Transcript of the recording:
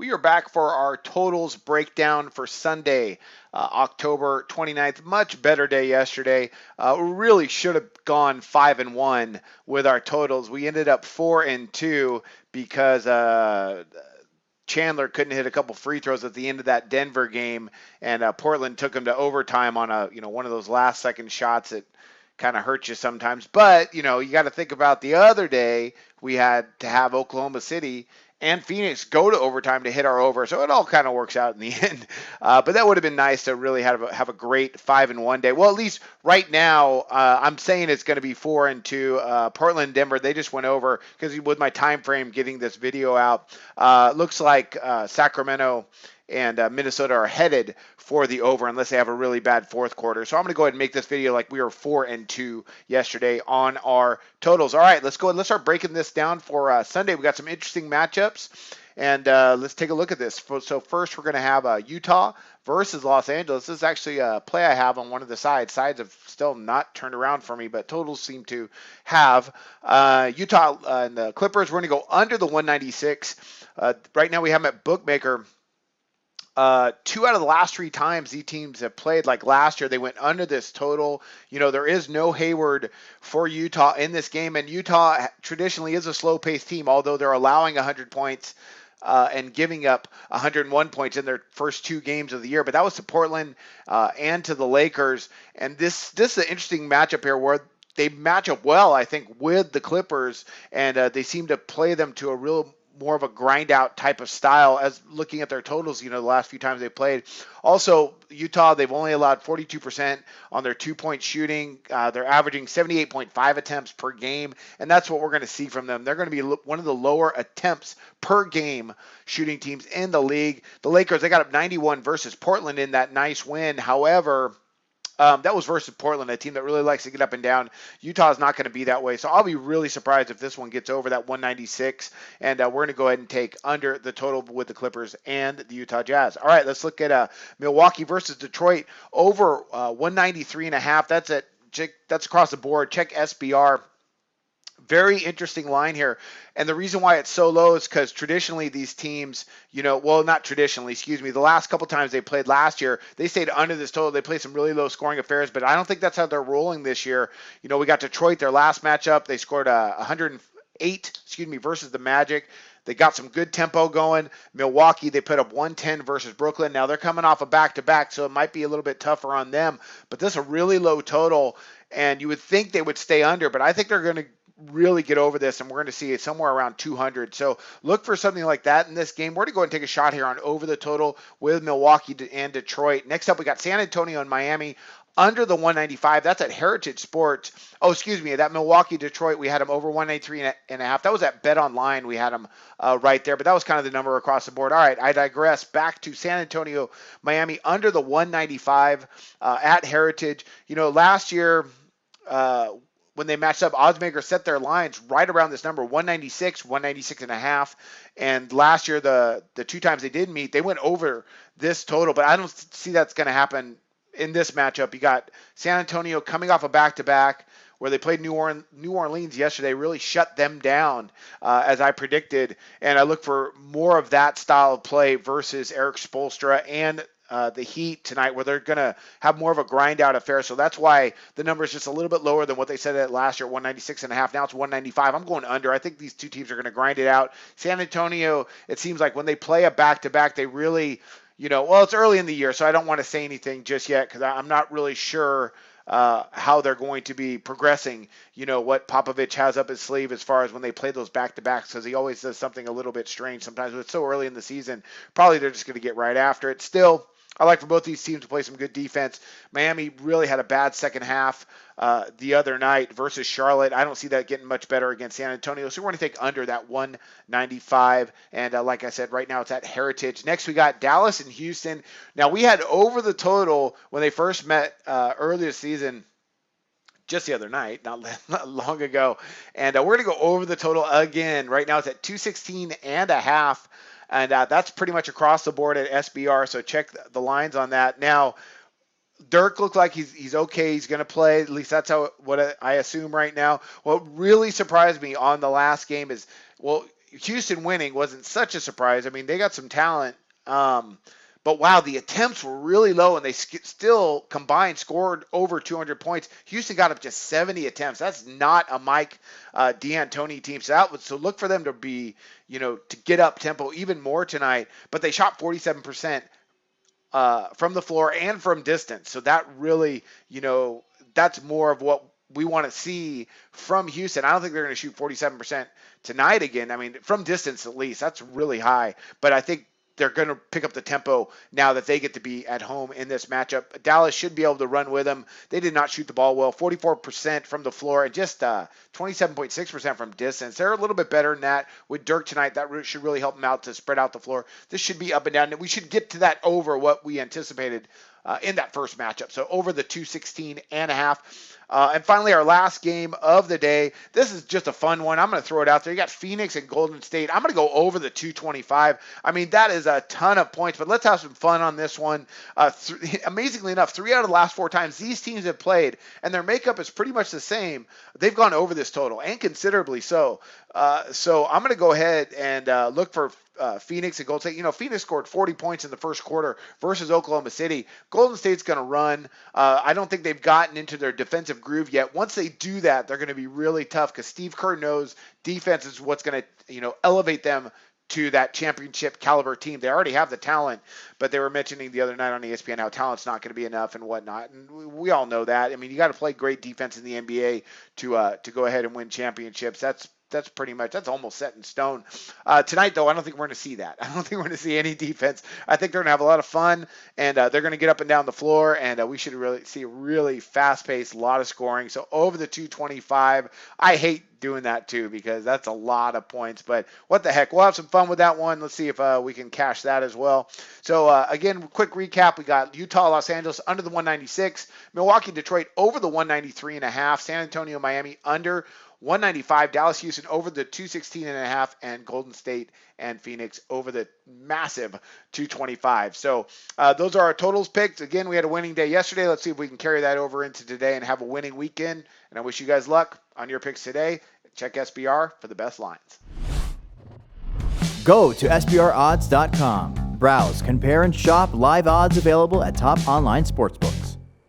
We are back for our totals breakdown for Sunday, October 29th. Much better day yesterday. We really should have gone 5-1 with our totals. We ended up 4-2 because Chandler couldn't hit a couple free throws at the end of that Denver game, and Portland took him to overtime on one of those last second shots that kind of hurts you sometimes. But you got to think about the other day we had to have Oklahoma City and Phoenix go to overtime to hit our over, so it all kind of works out in the end. But that would have been nice to really have a great 5-1 day. Well, at least right now, I'm saying it's going to be 4-2. Portland, Denver, they just went over because with my time frame getting this video out, looks like Sacramento and Minnesota are headed for the over unless they have a really bad fourth quarter. So I'm going to go ahead and make this video like we were 4-2 yesterday on our totals. All right, let's go ahead. Let's start breaking this down for Sunday. We got some interesting matchups, and let's take a look at this. So first, we're going to have Utah versus Los Angeles. This is actually a play I have on one of the sides. Sides have still not turned around for me, but totals seem to have. Utah and the Clippers, we're going to go under the 196. Right now we have them at Bookmaker. 2 out of the last 3 times these teams have played, like last year, they went under this total. There is no Hayward for Utah in this game, and Utah traditionally is a slow-paced team, although they're allowing 100 points and giving up 101 points in their first 2 games of the year. But that was to Portland and to the Lakers, and this is an interesting matchup here where they match up well, I think, with the Clippers, and they seem to play them to a real more of a grind out type of style as looking at their totals, the last few times they played. Also, Utah, they've only allowed 42% on their 2-point shooting. They're averaging 78.5 attempts per game, and that's what we're going to see from them. They're going to be one of the lower attempts per game shooting teams in the league. The Lakers, they got up 91 versus Portland in that nice win. However, that was versus Portland, a team that really likes to get up and down. Utah is not going to be that way, so I'll be really surprised if this one gets over that 196, and we're going to go ahead and take under the total with the Clippers and the Utah Jazz. All right, let's look at Milwaukee versus Detroit, over 193.5. That's across the board. Check SBR. Very interesting line here. And the reason why it's so low is because traditionally these teams, not traditionally, excuse me, the last couple times they played last year, they stayed under this total. They played some really low scoring affairs, but I don't think that's how they're rolling this year. We got Detroit, their last matchup. They scored 108, versus the Magic. They got some good tempo going. Milwaukee, they put up 110 versus Brooklyn. Now they're coming off a back-to-back, so it might be a little bit tougher on them. But this is a really low total, and you would think they would stay under, but I think they're going to really get over this, and we're going to see it somewhere around 200. So look for something like that in this game. We're going to go ahead and take a shot here on over the total with Milwaukee and Detroit. Next up, we got San Antonio and Miami under the 195. That's at Heritage Sports. That Milwaukee-Detroit, we had them over 193.5. That was at Bet Online. We had them right there, but that was kind of the number across the board. All right, I digress. Back to San Antonio, Miami under the 195 at Heritage. Last year, when they matched up, Oddsmaker set their lines right around this number, 196, 196.5. And last year, the 2 times they did meet, they went over this total. But I don't see that's going to happen in this matchup. You got San Antonio coming off a back-to-back where they played New Orleans yesterday, really shut them down, as I predicted. And I look for more of that style of play versus Eric Spoelstra and the Heat tonight, where they're going to have more of a grind out affair. So that's why the number is just a little bit lower than what they said at last year, 196.5. Now it's 195. I'm going under. I think these 2 teams are going to grind it out. San Antonio, it seems like when they play a back-to-back, they really, it's early in the year, so I don't want to say anything just yet because I'm not really sure how they're going to be progressing, what Popovich has up his sleeve as far as when they play those back-to-backs, because he always does something a little bit strange sometimes. But it's so early in the season, probably they're just going to get right after it. Still, I like for both these teams to play some good defense. Miami really had a bad second half the other night versus Charlotte. I don't see that getting much better against San Antonio. So we're going to take under that 195. And like I said, right now it's at Heritage. Next, we got Dallas and Houston. Now, we had over the total when they first met earlier this season, just the other night, not long ago. And we're going to go over the total again. Right now it's at 216.5. And that's pretty much across the board at SBR, so check the lines on that. Now, Dirk looked like he's okay. He's going to play. At least that's what I assume right now. What really surprised me on the last game is, Houston winning wasn't such a surprise. I mean, they got some talent. But wow, the attempts were really low, and they still combined scored over 200 points. Houston got up just 70 attempts. That's not a Mike D'Antoni team. So look for them to be, to get up tempo even more tonight. But they shot 47% from the floor and from distance. So that really, that's more of what we want to see from Houston. I don't think they're going to shoot 47% tonight again. I mean, from distance at least, that's really high. But I think they're going to pick up the tempo now that they get to be at home in this matchup. Dallas should be able to run with them. They did not shoot the ball well, 44% from the floor and just 27.6% from distance. They're a little bit better than that. With Dirk tonight, that should really help them out to spread out the floor. This should be up and down. We should get to that over what we anticipated in that first matchup. So over the 216.5. And finally, our last game of the day. This is just a fun one. I'm going to throw it out there. You got Phoenix and Golden State. I'm going to go over the 225. I mean, that is a ton of points, but let's have some fun on this one. Amazingly enough, 3 out of the last 4 times these teams have played, and their makeup is pretty much the same. They've gone over this total, and considerably so. So I'm going to go ahead and look for Phoenix and Golden State. Phoenix scored 40 points in the first quarter versus Oklahoma City. Golden State's going to run. I don't think they've gotten into their defensive groove yet. Once they do that, they're going to be really tough because Steve Kerr knows defense is what's going to, elevate them to that championship caliber team. They already have the talent, but they were mentioning the other night on ESPN how talent's not going to be enough and whatnot. And we all know that. I mean, you got to play great defense in the NBA to go ahead and win championships. That's almost set in stone. Tonight, though, I don't think we're going to see that. I don't think we're going to see any defense. I think they're going to have a lot of fun, and they're going to get up and down the floor, and we should really see a really fast-paced, lot of scoring. So over the 225, I hate doing that too because that's a lot of points, but what the heck. We'll have some fun with that one. Let's see if we can cash that as well. So again, quick recap. We got Utah, Los Angeles under the 196, Milwaukee, Detroit over the 193.5, San Antonio, Miami under 195, Dallas, Houston over the 216.5, and Golden State and Phoenix over the massive 225. So those are our totals picked. Again, we had a winning day yesterday. Let's see if we can carry that over into today and have a winning weekend. And I wish you guys luck on your picks today. Check SBR for the best lines. Go to SBRodds.com. Browse, compare, and shop live odds available at top online sportsbooks.